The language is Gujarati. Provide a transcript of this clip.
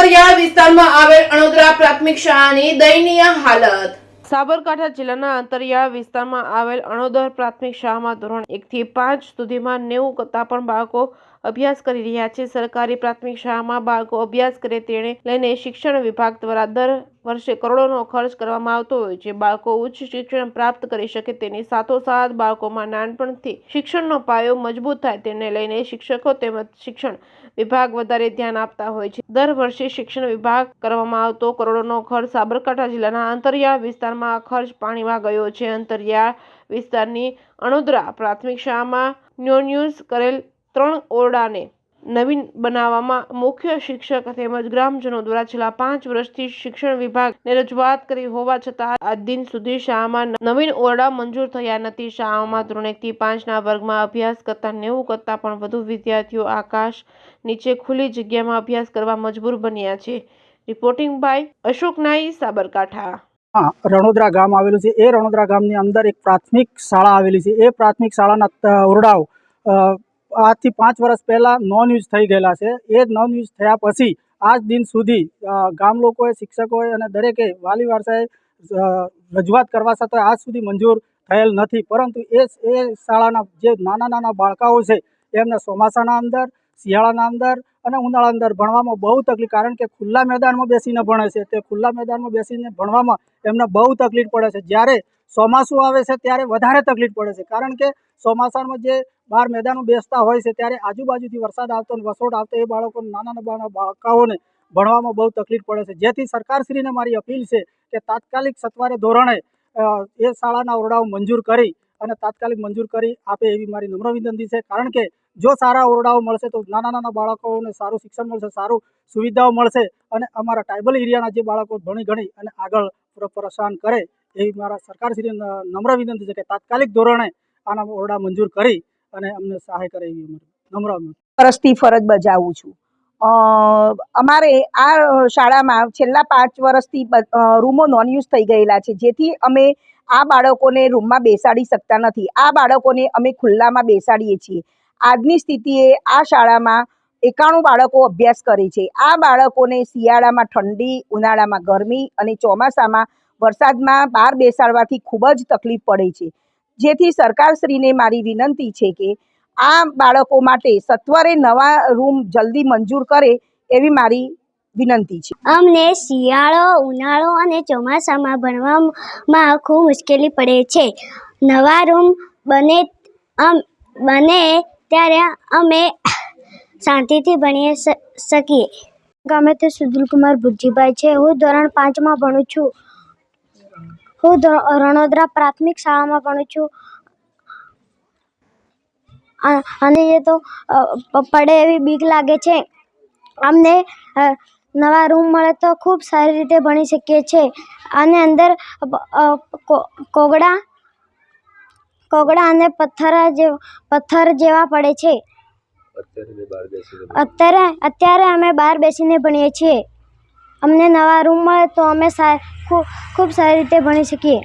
અંતરિયાળ વિસ્તારમાં આવેલ અણોદરા પ્રાથમિક શાળાની દયનીય હાલત। સાબરકાંઠા જિલ્લાના અંતરિયાળ વિસ્તારમાં આવેલ અણોદર પ્રાથમિક શાળામાં ધોરણ 1 થી 5 સુધીમાં 90 કરતાં પણ બાળકો અભ્યાસ કરી રહ્યા છે। સરકારી પ્રાથમિક શાળામાં બાળકો અભ્યાસ કરે તેને લઈને શિક્ષણ વિભાગ દ્વારા દર વર્ષે કરોડોનો ખર્ચ કરવામાં આવતો હોય છે। બાળકો ઉચ્ચ શિક્ષણ પ્રાપ્ત કરી શકે તેની સાથોસાથ બાળકોમાં નાનપણથી શિક્ષણનો પાયો મજબૂત થાય તેને લઈને શિક્ષકો તેમજ શિક્ષણ વિભાગ વધારે ધ્યાન આપતા હોય છે। દર વર્ષે શિક્ષણ વિભાગ કરવામાં આવતો કરોડોનો ખર્ચ સાબરકાંઠા જિલ્લાના અંતરિયાળ વિસ્તારમાં આ ખર્ચ પાણીમાં ગયો છે। અંતરિયાળ વિસ્તારની અણોદરા પ્રાથમિક શાળામાં ન્યોન્યુઝ કરેલ 3 ઓરડાને નવીન બનાવવામાં મુખ્ય શિક્ષક તેમજ ગ્રામજનો દ્વારા છેલ્લા 5 વર્ષથી શિક્ષણ વિભાગને રજૂઆત કરી હોવા છતાં આજ દિન સુધી શાળામાં નવીન ઓરડા મંજૂર થયા નથી। શાળામાં ધોરણ 1 થી 5 ના વર્ગમાં અભ્યાસ કરતા 90 કરતાં પણ વધુ વિદ્યાર્થીઓ આકાશ નીચે ખુલ્લી જગ્યામાં અભ્યાસ કરવા મજબૂર બન્યા છે। રિપોર્ટિંગ બાય અશોક નાઈ, સાબરકાંઠા। રણોદરા ગામ આવેલું છે। એ રણોદરા ગામની અંદર એક પ્રાથમિક શાળા આવેલી છે। એ પ્રાથમિક શાળાના ઓરડાઓ આજથી 5 વર્ષ પહેલાં નોન યુઝ થઈ ગયેલા છે। એ નોન યુઝ થયા પછી આજ દિન સુધી ગામ લોકોએ, શિક્ષકોએ અને દરેકે વાલી વારસાએ રજૂઆત કરવા છતાં આજ સુધી મંજૂર થયેલ નથી। પરંતુ એ શાળાના જે નાના બાળકાઓ છે એમને ચોમાસાના અંદર, શિયાળાના અંદર અને ઉનાળાના અંદર ભણવામાં બહુ તકલીફ, કારણ કે ખુલ્લા મેદાનમાં બેસીને ભણે છે। તે ખુલ્લા મેદાનમાં બેસીને ભણવામાં એમને બહુ તકલીફ પડે છે। જ્યારે ચોમાસું આવે છે ત્યારે વધારે તકલીફ પડે છે, કારણ કે ચોમાસામાં જે બહાર મેદાનો બેસતા હોય છે ત્યારે આજુબાજુથી વરસાદ આવતો અને વસોટ આવતો એ બાળકો નાના બાળકાઓને ભણવામાં બહુ તકલીફ પડે છે। જેથી સરકારશ્રીને મારી અપીલ છે કે તાત્કાલિક સત્વરે ધોરણે એ શાળાના ઓરડાઓ મંજૂર કરી અને તાત્કાલિક મંજૂર કરી આપે એવી મારી નમ્ર વિનંતી છે। કારણ કે જો સારા ઓરડાઓ મળશે તો નાના બાળકોને સારું શિક્ષણ મળશે, સારું સુવિધાઓ મળશે અને અમારા ટ્રાઇબલ એરિયાના જે બાળકો ભણી અને આગળ પ્રસાન કરે એવી મારા સરકારશ્રીને નમ્ર વિનંતી છે કે તાત્કાલિક ધોરણે આના ઓરડા મંજૂર કરી અને અમને સહાય કરે એવી નમ્ર વર્ષથી ફરજ બજાવું છું। અમારે આ શાળામાં છેલ્લા 5 વર્ષથી રૂમો નોન યુઝ થઈ ગયેલા છે, જેથી અમે આ બાળકોને રૂમમાં બેસાડી શકતા નથી। આ બાળકોને અમે ખુલ્લામાં બેસાડીએ છીએ। આજની સ્થિતિએ આ શાળામાં 91 બાળકો અભ્યાસ કરે છે। આ બાળકોને શિયાળામાં ઠંડી, ઉનાળામાં ગરમી અને ચોમાસામાં વરસાદમાં બહાર બેસાડવાથી ખૂબ જ તકલીફ પડે છે। જેથી સરકારશ્રીને મારી વિનંતી છે કે આ બાળકો માટે સત્વરે નવા રૂમ જલ્દી મંજૂર કરે એવી મારી વિનંતી છે। અમને શિયાળો, ઉનાળો અને ચોમાસામાં ભણવામાં ખૂબ મુશ્કેલી પડે છે। નવા રૂમ બને ત્યારે અમે શાંતિથી ભણી શકીએ। ગામે તે સુધીલકુમાર ભુજીભાઈ છે। હું ધોરણ 5માં ભણું છું। હું રણોદરા પ્રાથમિક શાળામાં ભણું છું અને એ તો પડે એવી બીક લાગે છે। અમને નવા રૂમ મળે તો ખૂબ સારી રીતે ભણી શકીએ છીએ અને અંદર કોગળા અને પથ્થર જેવા પડે છે। અત્યારે અમે બહાર બેસીને ભણીએ છીએ। અમને નવા રૂમ મળે તો અમે ખૂબ સારી રીતે ભણી શકીએ।